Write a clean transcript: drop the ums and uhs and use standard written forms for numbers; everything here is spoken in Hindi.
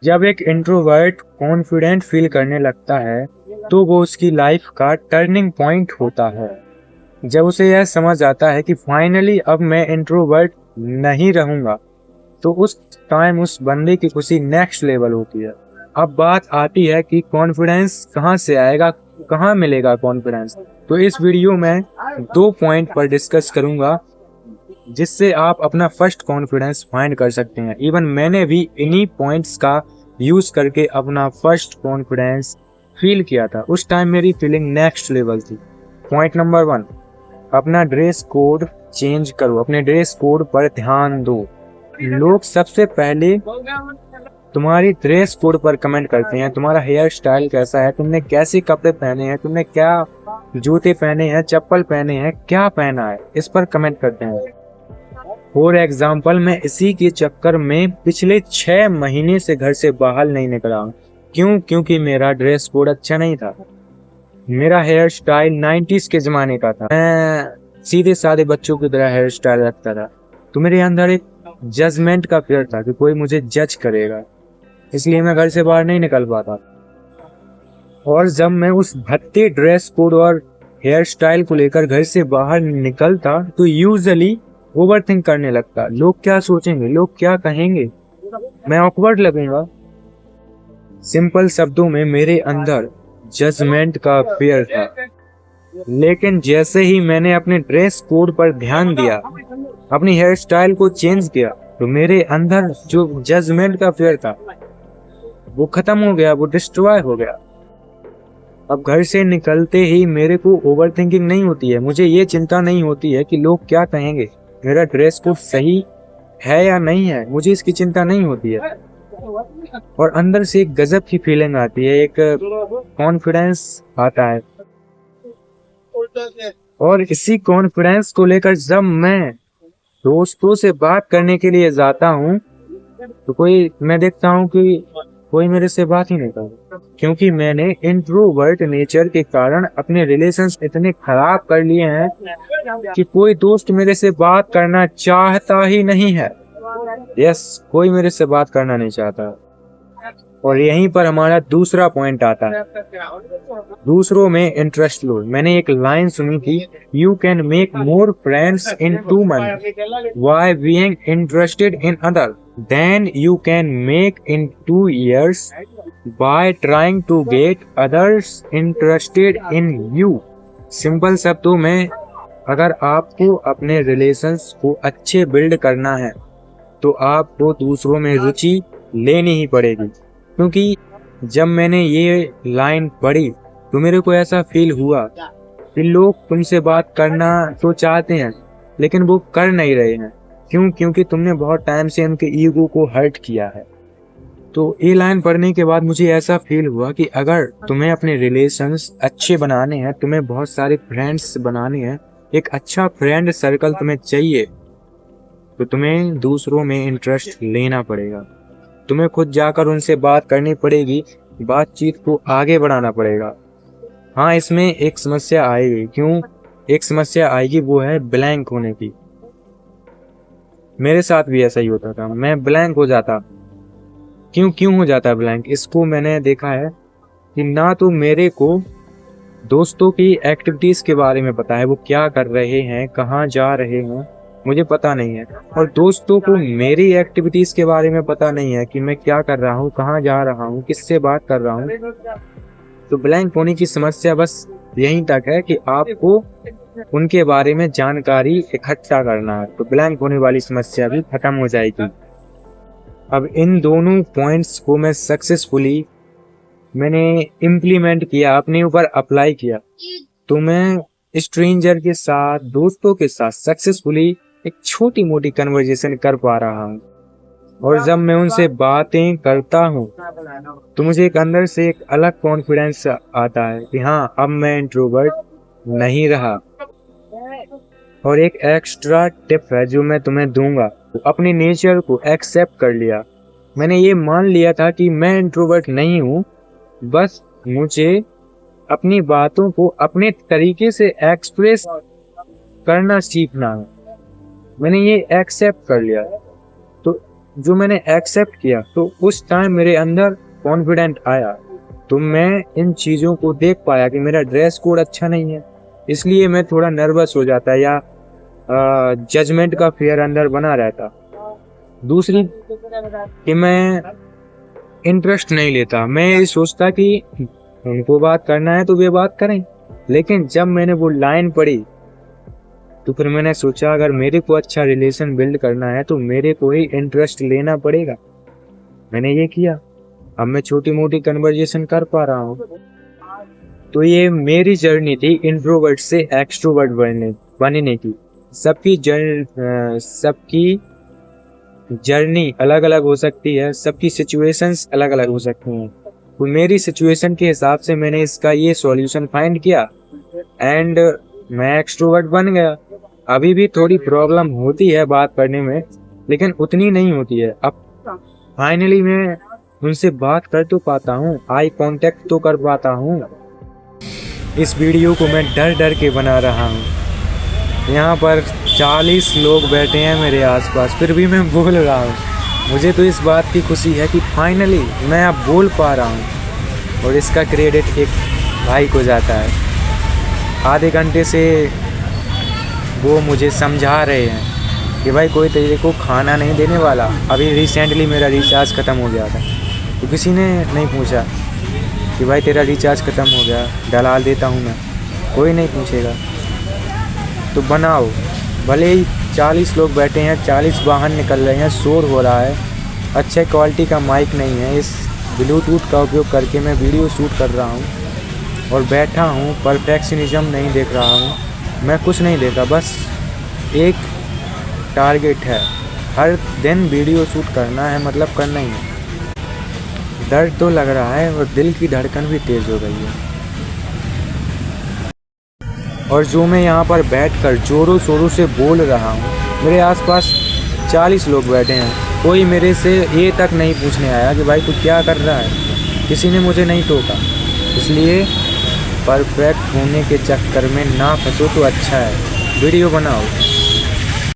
जब एक इंट्रोवर्ट कॉन्फिडेंट फील करने लगता है तो वो उसकी लाइफ का टर्निंग पॉइंट होता है। जब उसे यह समझ आता है कि फाइनली अब मैं इंट्रोवर्ट नहीं रहूंगा, तो उस टाइम उस बंदे की खुशी नेक्स्ट लेवल होती है। अब बात आती है कि कॉन्फिडेंस कहाँ से आएगा, कहाँ मिलेगा कॉन्फिडेंस। तो इस वीडियो में 2 पॉइंट पर डिस्कस करूंगा जिससे आप अपना फर्स्ट कॉन्फिडेंस फाइंड कर सकते हैं। इवन मैंने भी इन्हीं पॉइंट्स का यूज करके अपना फर्स्ट कॉन्फिडेंस फील किया था। उस टाइम मेरी फीलिंग नेक्स्ट लेवल थी। पॉइंट नंबर 1, अपना ड्रेस कोड चेंज करो। अपने ड्रेस कोड पर ध्यान दो। लोग सबसे पहले तुम्हारी ड्रेस कोड पर कमेंट करते हैं। तुम्हारा हेयर स्टाइल कैसा है, तुमने कैसे कपड़े पहने हैं, तुमने क्या जूते पहने हैं, चप्पल पहने हैं, क्या पहना है, इस पर कमेंट करते हैं। फॉर एग्जाम्पल, मैं इसी के चक्कर में पिछले 6 महीने से घर से बाहर नहीं निकला। क्यों? क्योंकि मेरा ड्रेस कोड अच्छा नहीं था। मेरा हेयर स्टाइल 90s के जमाने का था। मैं सीधे साधे बच्चों की तरह हेयर स्टाइल रखता था। तो मेरे अंदर एक जजमेंट का फियर था कि कोई मुझे जज करेगा, इसलिए मैं घर से बाहर नहीं निकल पाता। और जब मैं उस भद्दे ड्रेस कोड और हेयर स्टाइल को लेकर घर से बाहर निकलता तो यूजुअली ओवरथिंक करने लगता। लोग क्या सोचेंगे, लोग क्या कहेंगे, मैं ऑकवर्ड लगूंगा। सिंपल शब्दों में मेरे अंदर जजमेंट का फियर था। लेकिन जैसे ही मैंने अपने ड्रेस कोड पर ध्यान दिया, अपनी हेयर स्टाइल को चेंज किया, तो मेरे अंदर जो जजमेंट का फियर था वो खत्म हो गया, वो डिस्ट्रॉय हो गया। अब घर से निकलते ही मेरे को ओवरथिंकिंग नहीं होती है। मुझे ये चिंता नहीं होती है कि लोग क्या कहेंगे, मेरा ड्रेस कोड सही है या नहीं है, मुझे इसकी चिंता नहीं होती है। और अंदर से एक गजब की फीलिंग आती है, एक कॉन्फिडेंस आता है। और इसी कॉन्फिडेंस को लेकर जब मैं दोस्तों से बात करने के लिए जाता हूँ तो मैं देखता हूँ कि कोई मेरे से बात ही नहीं करता, क्योंकि मैंने इंट्रोवर्ट नेचर के कारण अपने रिलेशंस इतने खराब कर लिए हैं कि कोई दोस्त मेरे से बात करना चाहता ही नहीं है। यस, कोई मेरे से बात करना नहीं चाहता। और यहीं पर हमारा दूसरा पॉइंट आता है, दूसरों में इंटरेस्ट लो। मैंने एक लाइन सुनी थी, you can make more friends in 2 months by being interested in other than you can make in 2 years by trying to get others interested in you. Simple शब्दों में, अगर आपको अपने रिलेशंस को अच्छे बिल्ड करना है तो आपको दूसरों में रुचि लेनी ही पड़ेगी। क्योंकि जब मैंने ये लाइन पढ़ी तो मेरे को ऐसा फील हुआ कि लोग तुमसे बात करना तो चाहते हैं लेकिन वो कर नहीं रहे हैं। क्यों? क्योंकि तुमने बहुत टाइम से उनके ईगो को हर्ट किया है। तो ये लाइन पढ़ने के बाद मुझे ऐसा फील हुआ कि अगर तुम्हें अपने रिलेशंस अच्छे बनाने हैं, तुम्हें बहुत सारे फ्रेंड्स बनाने हैं, एक अच्छा फ्रेंड सर्कल तुम्हें चाहिए, तो तुम्हें दूसरों में इंटरेस्ट लेना पड़ेगा। तुम्हें खुद जाकर उनसे बात करनी पड़ेगी, बातचीत को आगे बढ़ाना पड़ेगा। हाँ, इसमें एक समस्या आएगी। क्यों एक समस्या आएगी? वो है ब्लैंक होने की। मेरे साथ भी ऐसा ही होता था, मैं ब्लैंक हो जाता। क्यों हो जाता ब्लैंक? इसको मैंने देखा है कि ना तो मेरे को दोस्तों की एक्टिविटीज के बारे में पता है, वो क्या कर रहे हैं, कहाँ जा रहे हैं, मुझे पता नहीं है। और दोस्तों को मेरी एक्टिविटीज के बारे में पता नहीं है कि मैं क्या कर रहा हूँ, कहाँ जा रहा हूँ, किससे बात कर रहा हूँ। तो ब्लैंक होने की समस्या बस यहीं तक है कि आपको उनके बारे में जानकारी इकट्ठा करना है, तो ब्लैंक होने वाली समस्या भी खत्म हो जाएगी। अब इन दोनों पॉइंट्स को मैं सक्सेसफुली मैंने इम्प्लीमेंट किया, अपने ऊपर अप्लाई किया, तो मैं स्ट्रेंजर के साथ, दोस्तों के साथ सक्सेसफुली एक छोटी मोटी कन्वर्जेशन कर पा रहा हूँ। और जब मैं उनसे बातें करता हूँ तो मुझे एक अंदर से एक अलग कॉन्फिडेंस आता है कि हाँ, अब मैं इंट्रोवर्ट नहीं रहा। और एक एक्स्ट्रा टिप है जो मैं तुम्हें दूंगा, अपने नेचर को एक्सेप्ट कर लिया। मैंने ये मान लिया था कि मैं इंट्रोवर्ट नहीं हूँ, बस मुझे अपनी बातों को अपने तरीके से एक्सप्रेस करना सीखना है। मैंने ये एक्सेप्ट कर लिया। तो जो मैंने एक्सेप्ट किया, तो उस टाइम मेरे अंदर कॉन्फिडेंट आया। तो मैं इन चीज़ों को देख पाया कि मेरा ड्रेस कोड अच्छा नहीं है, इसलिए मैं थोड़ा नर्वस हो जाता या जजमेंट का फियर अंदर बना रहता। दूसरी कि मैं इंटरेस्ट नहीं लेता, मैं ये सोचता कि उनको बात करना है तो वे बात करें। लेकिन जब मैंने वो लाइन पढ़ी तो फिर मैंने सोचा अगर मेरे को अच्छा रिलेशन बिल्ड करना है तो मेरे को ही इंटरेस्ट लेना पड़ेगा। मैंने ये किया। अब मैं छोटी मोटी कन्वर्जेशन कर पा रहा हूँ। तो ये मेरी जर्नी थी इंट्रोवर्ट से एक्सट्रोवर्ट बनने की। सबकी जर्नी अलग अलग हो सकती है, सबकी सिचुएशंस अलग अलग हो सकती हैं। तो मेरी सिचुएशन के हिसाब से मैंने इसका ये सॉल्यूशन फाइंड किया एंड मैं एक्सट्रोवर्ट बन गया। अभी भी थोड़ी प्रॉब्लम होती है बात करने में, लेकिन उतनी नहीं होती है। अब फाइनली मैं उनसे बात कर तो पाता हूँ, आई कांटेक्ट तो कर पाता हूँ। इस वीडियो को मैं डर डर के बना रहा हूँ। यहाँ पर 40 लोग बैठे हैं मेरे आसपास, फिर भी मैं बोल रहा हूँ। मुझे तो इस बात की खुशी है कि फाइनली मैं अब बोल पा रहा हूँ और इसका क्रेडिट एक भाई को जाता है। आधे घंटे से वो मुझे समझा रहे हैं कि भाई कोई तेरे को खाना नहीं देने वाला। अभी रिसेंटली मेरा रिचार्ज ख़त्म हो गया था, तो किसी ने नहीं पूछा कि भाई तेरा रिचार्ज ख़त्म हो गया, डला देता हूँ मैं। कोई नहीं पूछेगा। तो बनाओ, भले ही 40 लोग बैठे हैं, 40 बाहर निकल रहे हैं, शोर हो रहा है, अच्छे क्वालिटी का माइक नहीं है, इस ब्लूटूथ का उपयोग करके मैं वीडियो शूट कर रहा हूँ और बैठा हूँ। परफेक्शनिज्म नहीं देख रहा हूँ, मैं कुछ नहीं देखा, बस एक टारगेट है, हर दिन वीडियो शूट करना है, मतलब करना ही है। दर्द तो लग रहा है और दिल की धड़कन भी तेज़ हो गई है। और जो मैं यहाँ पर बैठकर जोरों शोरों से बोल रहा हूँ, मेरे आसपास 40 लोग बैठे हैं। कोई मेरे से ये तक नहीं पूछने आया कि भाई तू क्या कर रहा है। किसी ने मुझे नहीं टोका। इसलिए परफेक्ट होने के चक्कर में ना फंसो तो अच्छा है। वीडियो बनाओ।